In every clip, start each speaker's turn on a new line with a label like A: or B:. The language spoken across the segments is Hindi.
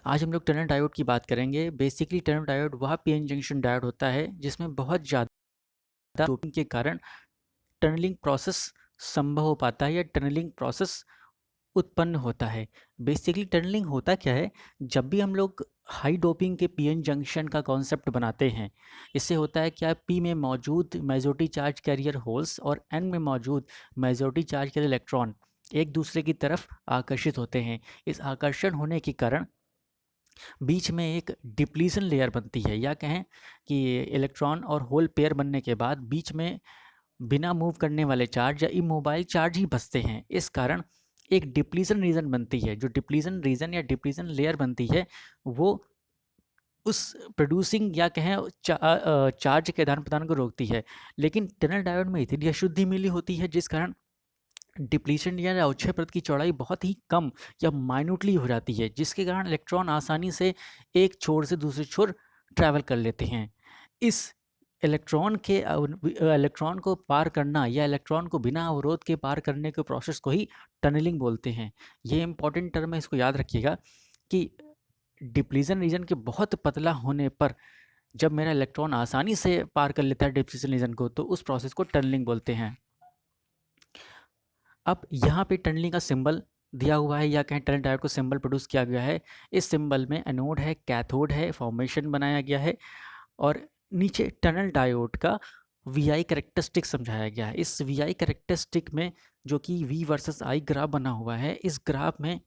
A: आज हम लोग टनल डायोड की बात करेंगे। बेसिकली टनल डायोड वह पीएन जंक्शन डायोड होता है जिसमें बहुत ज़्यादा डोपिंग के कारण टनलिंग प्रोसेस संभव हो पाता है या टनलिंग प्रोसेस उत्पन्न होता है। बेसिकली टनलिंग होता क्या है, जब भी हम लोग हाई डोपिंग के पीएन जंक्शन का कॉन्सेप्ट बनाते हैं, इससे होता है क्या, पी में मौजूद मेजॉरिटी चार्ज कैरियर होल्स और एन में मौजूद मेजॉरिटी चार्ज कैरियर इलेक्ट्रॉन एक दूसरे की तरफ आकर्षित होते हैं। इस आकर्षण होने के कारण बीच में एक डिप्लीशन लेयर बनती है, या कहें कि इलेक्ट्रॉन और होल पेयर बनने के बाद बीच में बिना मूव करने वाले चार्ज या इमोबाइल चार्ज ही बचते हैं। इस कारण एक डिप्लीशन रीजन बनती है। जो डिप्लीशन रीजन या डिप्लीशन लेयर बनती है वो उस प्रोड्यूसिंग या कहें चार्ज के आदान प्रदान को रोकती है। लेकिन टनल डायोड में इतनी अशुद्धि मिली होती है जिस कारण डिप्लीशन या अवक्षय परत की चौड़ाई बहुत ही कम या माइन्यूटली हो जाती है, जिसके कारण इलेक्ट्रॉन आसानी से एक छोर से दूसरे छोर ट्रैवल कर लेते हैं। इस इलेक्ट्रॉन को पार करना या इलेक्ट्रॉन को बिना अवरोध के पार करने के प्रोसेस को ही टनलिंग बोलते हैं। ये इंपॉर्टेंट टर्म है, इसको याद रखिएगा कि डिप्लीशन रीजन के बहुत पतला होने पर जब मेरा इलेक्ट्रॉन आसानी से पार कर लेता है डिप्लीशन रीजन को, तो उस प्रोसेस को टनलिंग बोलते हैं। अब यहाँ पे टनलिंग का सिंबल दिया हुआ है, या कहें टनल डायोड को सिंबल प्रोड्यूस किया गया है। इस सिंबल में एनोड है, कैथोड है, फॉर्मेशन बनाया गया है और नीचे टनल डायोड का वी करेक्टरिस्टिक समझाया गया है। इस वी करेक्टरिस्टिक में जो कि वी वर्सेस आई ग्राफ बना हुआ है, इस ग्राफ में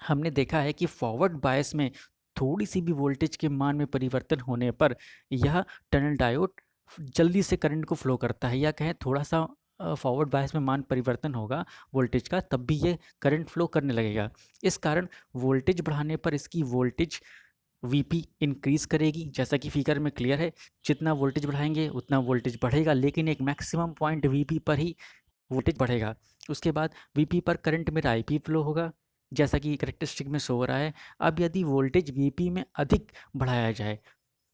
A: हमने देखा है कि फॉरवर्ड बायस में थोड़ी सी भी वोल्टेज के मान में परिवर्तन होने पर यह टनल डायोड जल्दी से करंट को फ्लो करता है, या कहें थोड़ा सा फॉरवर्ड बायस में मान परिवर्तन होगा वोल्टेज का, तब भी ये करंट फ्लो करने लगेगा। इस कारण वोल्टेज बढ़ाने पर इसकी वोल्टेज वीपी इंक्रीज करेगी, जैसा कि फिगर में क्लियर है। जितना वोल्टेज बढ़ाएंगे उतना वोल्टेज बढ़ेगा, लेकिन एक मैक्सिमम पॉइंट वीपी पर ही वोल्टेज बढ़ेगा। उसके बाद वीपी पर करंट मेरा आईपी फ्लो होगा, जैसा कि करेक्टरिस्टिक में शो हो रहा है। अब यदि वोल्टेज वीपी में अधिक बढ़ाया जाए,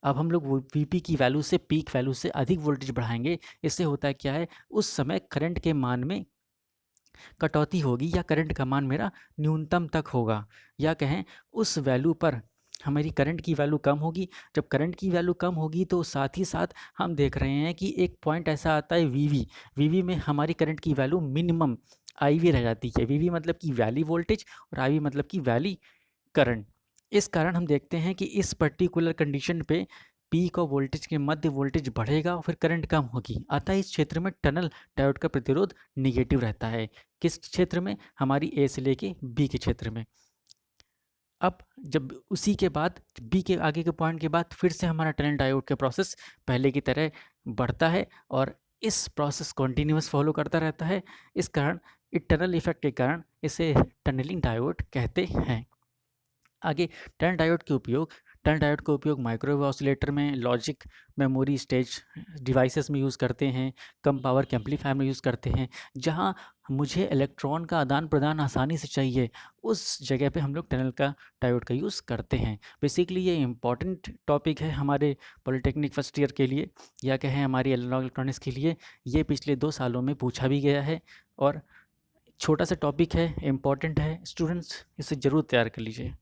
A: अब हम लोग वीपी की वैल्यू से पीक वैल्यू से अधिक वोल्टेज बढ़ाएंगे, इससे होता है क्या है, उस समय करंट के मान में कटौती होगी या करंट का मान मेरा न्यूनतम तक होगा, या कहें उस वैल्यू पर हमारी करंट की वैल्यू कम होगी। जब करंट की वैल्यू कम होगी तो साथ ही साथ हम देख रहे हैं कि एक पॉइंट ऐसा आता है वीवी में हमारी करंट की वैल्यू मिनिमम आईवी रह जाती है। वीवी मतलब कि वैली वोल्टेज और आईवी मतलब कि वैली करंट। इस कारण हम देखते हैं कि इस पर्टिकुलर कंडीशन पे पीक और वोल्टेज के मध्य वोल्टेज बढ़ेगा और फिर करंट कम होगी। अतः इस क्षेत्र में टनल डायोड का प्रतिरोध निगेटिव रहता है। किस क्षेत्र में, हमारी ए से लेके बी के क्षेत्र में। अब जब उसी के बाद बी के आगे के पॉइंट के बाद फिर से हमारा टनल डायोड का प्रोसेस पहले की तरह बढ़ता है और इस प्रोसेस कंटिन्यूअस फॉलो करता रहता है। इस कारण इस टनल इफेक्ट के कारण इसे टनलिंग डायोड कहते हैं। आगे टर्न डायोड का उपयोग माइक्रोवेव ऑसिलेटर में, लॉजिक मेमोरी स्टेज डिवाइसेस में यूज़ करते हैं, कम पावर के एम्पलीफायर में यूज़ करते हैं। जहां मुझे इलेक्ट्रॉन का आदान प्रदान आसानी से चाहिए, उस जगह पे हम लोग टनल का डायोड का यूज़ करते हैं। बेसिकली ये इंपॉर्टेंट टॉपिक है हमारे पॉलिटेक्निक फर्स्ट ईयर के लिए, या कहें हमारी एनालॉग इलेक्ट्रॉनिक्स के लिए। ये पिछले 2 सालों में पूछा भी गया है और छोटा सा टॉपिक है, इम्पॉर्टेंट है। स्टूडेंट्स इसे ज़रूर तैयार कर लीजिए।